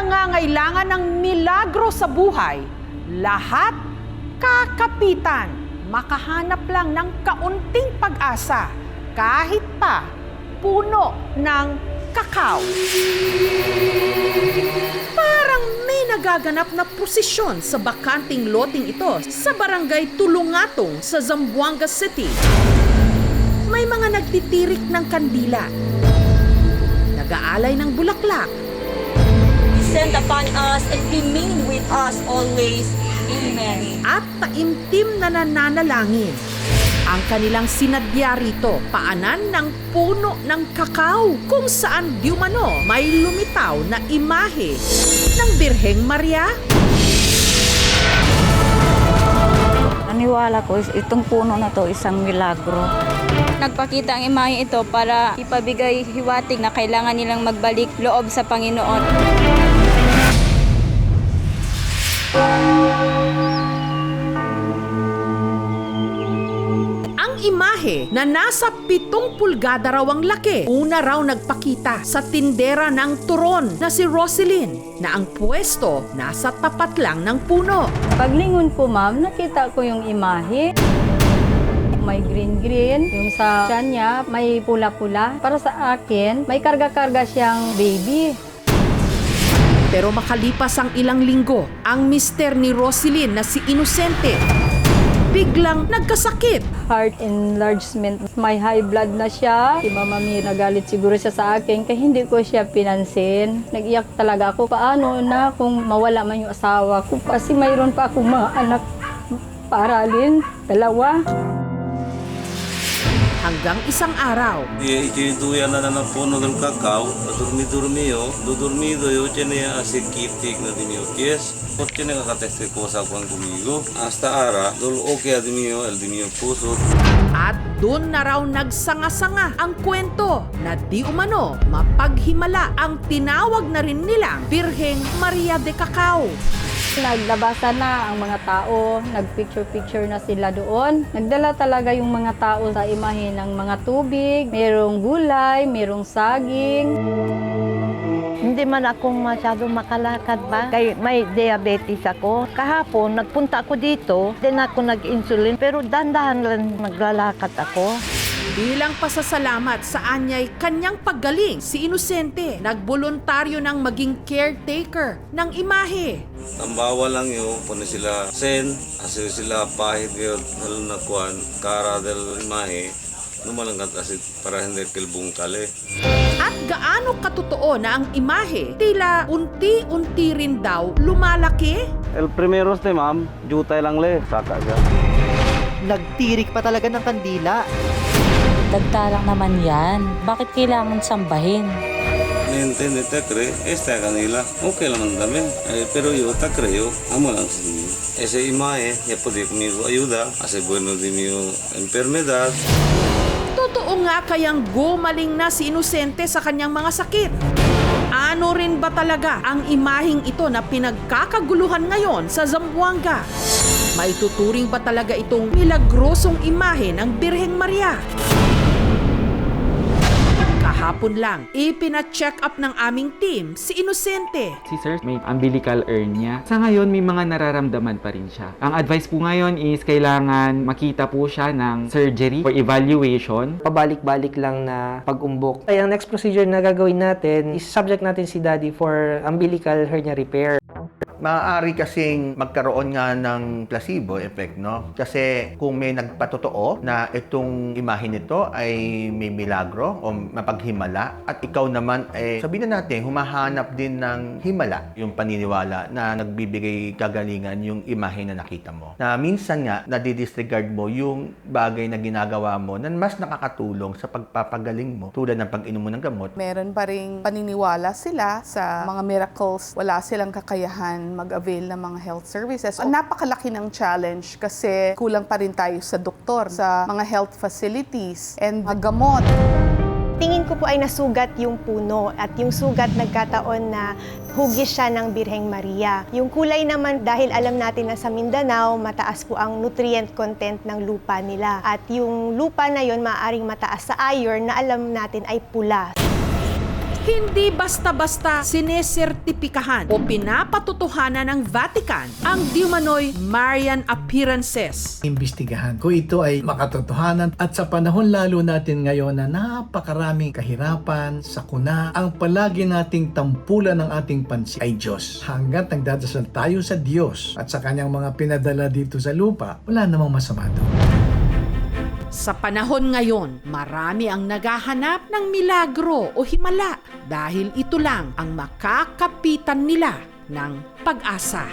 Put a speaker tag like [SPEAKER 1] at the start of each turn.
[SPEAKER 1] nangangailangan ng milagro sa buhay, lahat kakapitan, makahanap lang ng kaunting pag-asa, kahit pa puno ng kakao. Parang may nagaganap na prosesyon sa bakanting loteng ito sa barangay Tulungatong sa Zamboanga City. May mga nagtitirik ng kandila, nag-aalay ng bulaklak,
[SPEAKER 2] Descend upon us and remain with us always. Amen.
[SPEAKER 1] at taimtim na nananalangin. Ang kanilang sinadya rito, paanan ng puno ng kakao kung saan di umano may lumitaw na imahe ng Birheng Maria.
[SPEAKER 3] Naniwala ko, itong puno na to isang milagro.
[SPEAKER 4] Nagpakita ang imahe ito para ipabigay hiwatig na kailangan nilang magbalik loob sa Panginoon.
[SPEAKER 1] Ang imahe na nasa 7 pulgada raw ang laki, una raw nagpakita sa tindera ng turon na si Roselyn na ang pwesto nasa tapat lang ng puno.
[SPEAKER 3] Paglingon ko, ma'am, nakita ko yung imahe. May green-green, yung sa tiyan niya may pula-pula. Para sa akin, may karga-karga siyang baby.
[SPEAKER 1] Pero makalipas ang ilang linggo, ang mister ni Roselyn na si Inosente biglang nagkasakit.
[SPEAKER 3] Heart enlargement. May high blood na siya. Si Mama Mi, nagalit siguro siya sa akin kaya hindi ko siya pinansin. Nag-iyak talaga ako. Paano na kung mawala man yung asawa ko? Kasi mayroon pa akong mga anak paralin, 2.
[SPEAKER 1] Hanggang isang araw,
[SPEAKER 5] Ikiduyan na ng puno ng kakao, durmi-durmi yo, dudurmido yo, tiene así kitik na dinyo. Yes, por tiene kakateste ko sa kwan kumigo. Hasta ara, dul okay adimio, el dinyo puso.
[SPEAKER 1] at doon na raw nagsanga-sanga ang kwento na di umano mapaghimala ang tinawag na rin nilang Birheng Maria de Cacao.
[SPEAKER 3] Naglabasan na ang mga tao, nagpicture-picture na sila doon. Nagdala talaga yung mga tao sa imahe ng mga tubig, merong gulay, merong saging.
[SPEAKER 6] Hindi man ako masyado makalakad ba? Kaya may diabetes ako. Kahapon, nagpunta ako dito, din ako nag-insulin, pero dandahan lang naglalakad ako.
[SPEAKER 1] Bilang pasasalamat sa anyay kanyang paggaling, si Inosente nagboluntaryo ng maging caretaker ng imahe.
[SPEAKER 5] Ang bawal lang yo, pone sila sen, así sila pahit yo, dal na kwan, cara del imahe, numalangkat asit para hindi kilbungkale.
[SPEAKER 1] At gaano katotoo na ang imahe tila unti-unti rin daw lumalaki?
[SPEAKER 7] El primero ma'am, jutay lang le, saka siya.
[SPEAKER 8] Nagtirik pa talaga ng kandila.
[SPEAKER 9] Dagtarang naman yan. Bakit kailangan sambahin?
[SPEAKER 5] Nintende te cree, esta kanila, okay lang namin. Pero yo ta creo, amo lang sa inyo. Ese imahe, ya puede conmigo ayuda, hace bueno de mi enfermedad.
[SPEAKER 1] Totoo nga kayang gumaling na si Inosente sa kanyang mga sakit? Ano rin ba talaga ang imaheng ito na pinagkakaguluhan ngayon sa Zamboanga? Maituturing ba talaga itong milagrosong imahe ng Birheng Maria? Kahapon lang, ipina-check up ng aming team si Inosente.
[SPEAKER 10] Si Sir may umbilical hernia. Sa ngayon, may mga nararamdaman pa rin siya. Ang advice po ngayon is kailangan makita po siya ng surgery for evaluation.
[SPEAKER 8] Pabalik-balik lang na pag-umbok. Ay, ang next procedure na gagawin natin is subject natin si Daddy for umbilical hernia repair.
[SPEAKER 11] Maaari kasing magkaroon nga ng placebo effect, no? Kasi kung may nagpatotoo na itong imahe nito ay may milagro o mapaghimala at ikaw naman ay sabihin na natin humahanap din ng himala yung paniniwala na nagbibigay kagalingan yung imahe na nakita mo. Na minsan nga nadidisregard mo yung bagay na ginagawa mo na mas nakakatulong sa pagpapagaling mo tulad ng pag-inom mo ng gamot.
[SPEAKER 12] Meron pa ring paniniwala sila sa mga miracles. Wala silang kakayahan mag-avail ng mga health services. Napakalaki ng challenge kasi kulang pa rin tayo sa doktor, sa mga health facilities, and gamot.
[SPEAKER 13] Tingin ko po ay nasugat yung puno at yung sugat nagkataon na hugis siya ng Birheng Maria. Yung kulay naman dahil alam natin na sa Mindanao, mataas po ang nutrient content ng lupa nila. At yung lupa na yon maaaring mataas sa iron na alam natin ay pula.
[SPEAKER 1] Hindi basta-basta sinesertipikahan o pinapatutuhanan ng Vatican ang diumanoy Marian appearances.
[SPEAKER 14] Imbestigahan kung ito ay makatotohanan at sa panahon lalo natin ngayon na napakaraming kahirapan, sakuna, ang palagi nating tampulan ng ating pansin ay Diyos. Hanggat nagdadasal tayo sa Diyos at sa kanyang mga pinadala dito sa lupa, wala namang masama doon.
[SPEAKER 1] Sa panahon ngayon, marami ang naghahanap ng milagro o himala dahil ito lang ang makakapitan nila ng pag-asa.